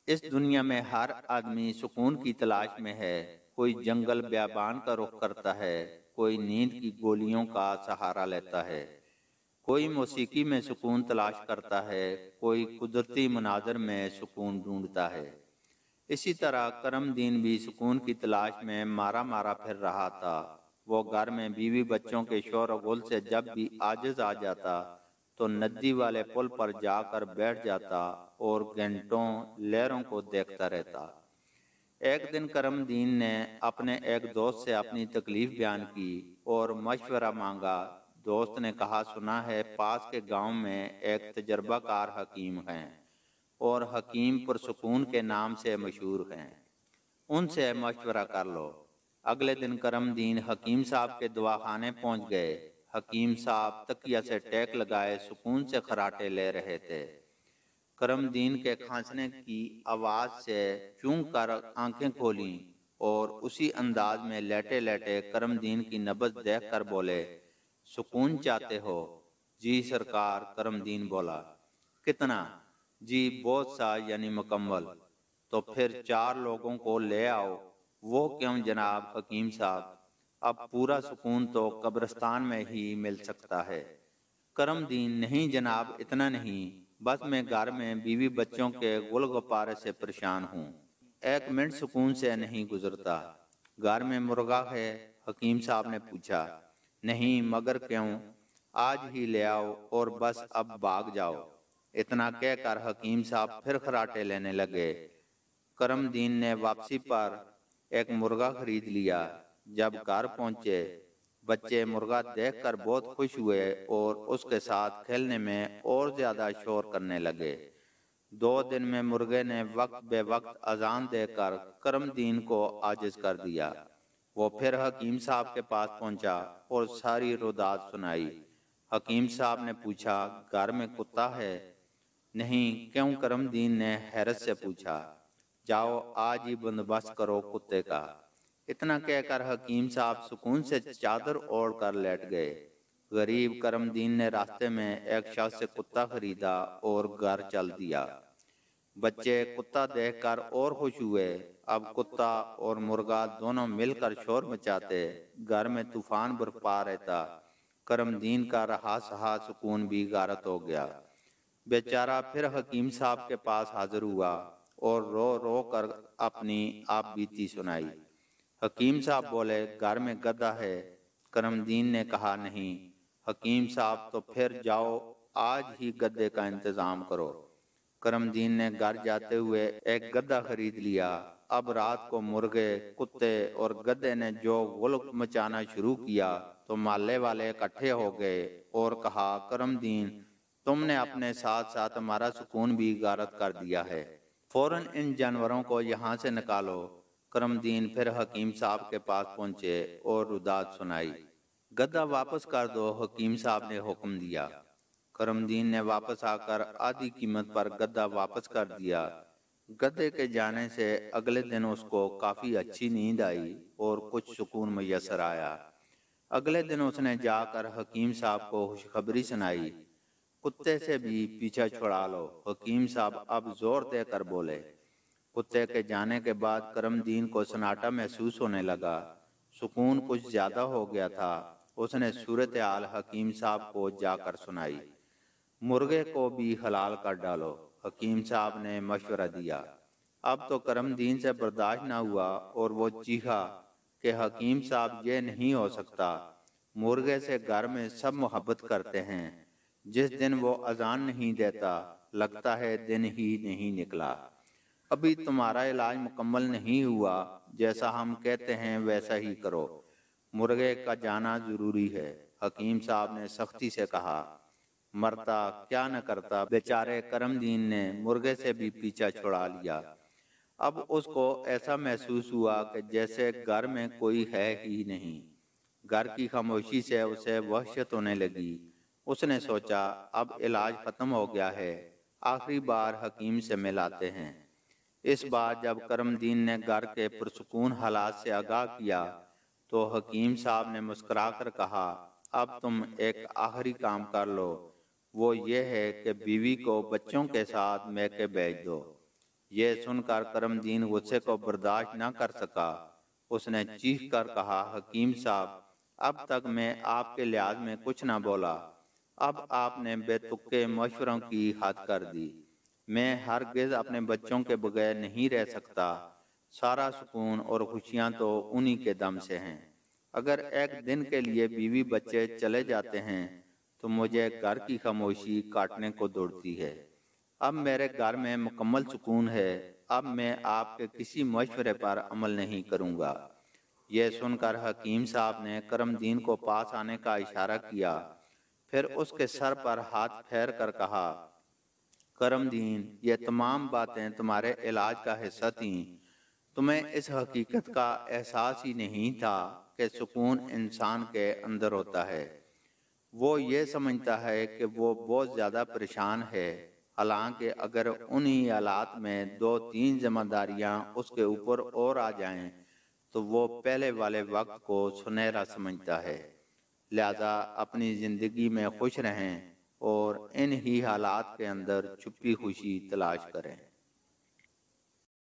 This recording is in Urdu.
اس دنیا میں ہر آدمی سکون کی تلاش میں ہے۔ کوئی جنگل بیابان کا رخ کرتا ہے، کوئی نیند کی گولیوں کا سہارا لیتا ہے، کوئی موسیقی میں سکون تلاش کرتا ہے، کوئی قدرتی مناظر میں سکون ڈھونڈتا ہے۔ اسی طرح کرم دین بھی سکون کی تلاش میں مارا مارا پھر رہا تھا۔ وہ گھر میں بیوی بچوں کے شور و غل سے جب بھی عاجز آ جاتا تو ندی والے پل پر جا کر بیٹھ جاتا اور گھنٹوں لہروں کو دیکھتا رہتا۔ ایک دن کرم دین نے اپنے ایک دوست سے اپنی تکلیف بیان کی اور مشورہ مانگا۔ دوست نے کہا، سنا ہے پاس کے گاؤں میں ایک تجربہ کار حکیم ہیں اور حکیم پرسکون کے نام سے مشہور ہیں، ان سے مشورہ کر لو۔ اگلے دن کرم دین حکیم صاحب کے دواخانے پہنچ گئے۔ حکیم صاحب تکیہ سے ٹیک لگائے سکون سے خراٹے لے رہے تھے۔ کرم دین کے کھانسنے کی آواز سے چونک کر آنکھیں کھولیں اور اسی انداز میں لیٹے لیٹے کرم دین کی نبض دیکھ کر بولے، سکون چاہتے ہو؟ جی سرکار، کرم دین بولا۔ کتنا؟ جی بہت سا، یعنی مکمل۔ تو پھر 4 لوگوں کو لے آؤ۔ وہ کیوں جناب حکیم صاحب؟ اب پورا سکون تو قبرستان میں ہی مل سکتا ہے۔ کرم دین، نہیں جناب، اتنا نہیں، بس میں گھر میں بیوی بچوں کے غل غپارے سے پریشان ہوں، 1 منٹ سکون سے نہیں گزرتا۔ گھر میں مرغا ہے؟ حکیم صاحب نے پوچھا۔ نہیں، مگر کیوں؟ آج ہی لے آؤ اور بس اب بھاگ جاؤ۔ اتنا کہہ کر حکیم صاحب پھر خراٹے لینے لگے۔ کرم دین نے واپسی پر ایک مرغا خرید لیا۔ جب گھر پہنچے، بچے مرغا دیکھ کر بہت خوش ہوئے اور اس کے ساتھ کھیلنے میں اور زیادہ شور کرنے لگے۔ 2 دن میں مرغے نے وقت بے وقت اذان دے کر کرم دین کو عاجز کر دیا۔ وہ پھر حکیم صاحب کے پاس پہنچا اور ساری روداد سنائی۔ حکیم صاحب نے پوچھا، گھر میں کتا ہے؟ نہیں، کیوں؟ کرم دین نے حیرت سے پوچھا۔ جاؤ آج ہی بندوبست کرو کتے کا۔ اتنا کہہ کر حکیم صاحب سکون سے چادر اوڑھ کر لیٹ گئے۔ غریب کرم دین نے راستے میں ایک شخص سے کتا خریدا اور گھر چل دیا۔ بچے کتا دیکھ کر اور خوش ہوئے۔ اب کتا اور مرغا دونوں مل کر شور مچاتے، گھر میں طوفان برپا رہتا۔ کرم دین کا رہا سہا سکون بھی غارت ہو گیا۔ بیچارہ پھر حکیم صاحب کے پاس حاضر ہوا اور رو رو کر اپنی آپ بیتی سنائی۔ حکیم صاحب بولے، گھر میں گدھا ہے؟ کرم دین نے کہا، نہیں۔ حکیم صاحب، تو پھر جاؤ آج ہی گدھے کا انتظام کرو۔ کرم دین نے گھر جاتے ہوئے ایک گدھا خرید لیا۔ اب رات کو مرغے، کتے اور گدھے نے جو غل مچانا شروع کیا تو محلے والے اکٹھے ہو گئے اور کہا، کرم دین، تم نے اپنے ساتھ ساتھ ہمارا سکون بھی غارت کر دیا ہے، فوراً ان جانوروں کو یہاں سے نکالو۔ کرم دین پھر حکیم صاحب کے پاس پہنچے اور روداد سنائی۔ گدھا واپس کر دو، حکیم صاحب نے حکم دیا۔ کرم دین نے واپس آ کر آدھی قیمت پر گدھا واپس کر دیا۔ گدھے کے جانے سے اگلے دن اس کو کافی اچھی نیند آئی اور کچھ سکون میسر آیا۔ اگلے دن اس نے جا کر حکیم صاحب کو خوشخبری سنائی، کتے سے بھی پیچھا چھڑا لو۔ حکیم صاحب اب زور دے کر بولے۔ کتے کے جانے کے بعد کرم دین کو سناٹا محسوس ہونے لگا، سکون کچھ زیادہ ہو گیا تھا۔ اس نے صورتحال حکیم صاحب کو جا کر سنائی۔ مرغے کو بھی حلال کر ڈالو، حکیم صاحب نے مشورہ دیا۔ اب تو کرم دین سے برداشت نہ ہوا اور وہ چیخا کہ حکیم صاحب، یہ نہیں ہو سکتا، مرغے سے گھر میں سب محبت کرتے ہیں، جس دن وہ اذان نہیں دیتا لگتا ہے دن ہی نہیں نکلا۔ ابھی تمہارا علاج مکمل نہیں ہوا، جیسا ہم کہتے ہیں ویسا ہی کرو، مرغے کا جانا ضروری ہے۔ حکیم صاحب نے سختی سے کہا۔ مرتا کیا نہ کرتا، بیچارے کرم دین نے مرغے سے بھی پیچھا چھڑا لیا۔ اب اس کو ایسا محسوس ہوا کہ جیسے گھر میں کوئی ہے ہی نہیں۔ گھر کی خاموشی سے اسے وحشت ہونے لگی۔ اس نے سوچا، اب علاج ختم ہو گیا ہے، آخری بار حکیم سے ملاتے ہیں۔ اس بار جب کرم دین نے گھر کے پرسکون حالات سے آگاہ کیا تو حکیم صاحب نے مسکرا کر کہا، اب تم ایک آخری کام کر لو، وہ یہ ہے کہ بیوی کو بچوں کے ساتھ میکے بھیج دو۔ یہ سن کر کرم دین غصے کو برداشت نہ کر سکا۔ اس نے چیخ کر کہا، حکیم صاحب، اب تک میں آپ کے لحاظ میں کچھ نہ بولا، اب آپ نے بے تکے مشوروں کی حد کر دی۔ میں ہرگز اپنے بچوں کے بغیر نہیں رہ سکتا، سارا سکون اور خوشیاں تو انہی کے دم سے ہیں۔ اگر ایک دن کے لیے بیوی بچے چلے جاتے ہیں تو مجھے گھر کی خاموشی کاٹنے کو دوڑتی ہے۔ اب میرے گھر میں مکمل سکون ہے، اب میں آپ کے کسی مشورے پر عمل نہیں کروں گا۔ یہ سن کر حکیم صاحب نے کرم دین کو پاس آنے کا اشارہ کیا، پھر اس کے سر پر ہاتھ پھیر کر کہا، کرم دین، یہ تمام باتیں تمہارے علاج کا حصہ تھیں۔ تمہیں اس حقیقت کا احساس ہی نہیں تھا کہ سکون انسان کے اندر ہوتا ہے۔ وہ یہ سمجھتا ہے کہ وہ بہت زیادہ پریشان ہے، حالانکہ اگر انہی حالات میں 2-3 ذمہ داریاں اس کے اوپر اور آ جائیں تو وہ پہلے والے وقت کو سنہرا سمجھتا ہے۔ لہذا اپنی زندگی میں خوش رہیں اور انہی حالات کے اندر چھپی خوشی تلاش کریں۔